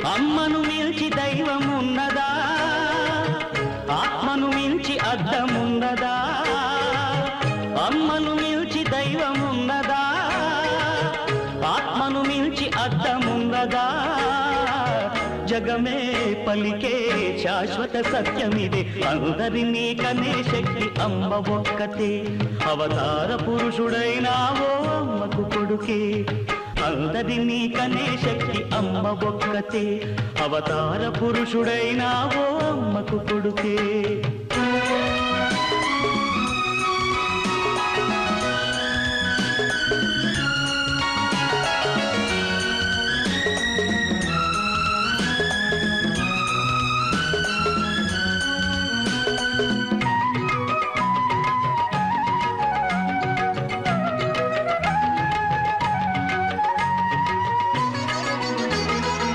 అమ్మను మిల్చి దైవమున్నదా, ఆత్మను మిల్చి అద్దమున్నదా? అమ్మను మిల్చి దైవమున్నదా, ఆత్మను మిల్చి అద్దమున్నదా? జగమే పలికే శాశ్వత సత్యమిదే, అందరినీ కనే శక్తి అమ్మ ఒక్కతే. అవతార పురుషుడైనావో అమ్మకు కొడుకే, అందరినీ కనే శక్తి అమ్మ ఒక్కతే. అవతార పురుషుడైనావో అమ్మకు కొడుకే.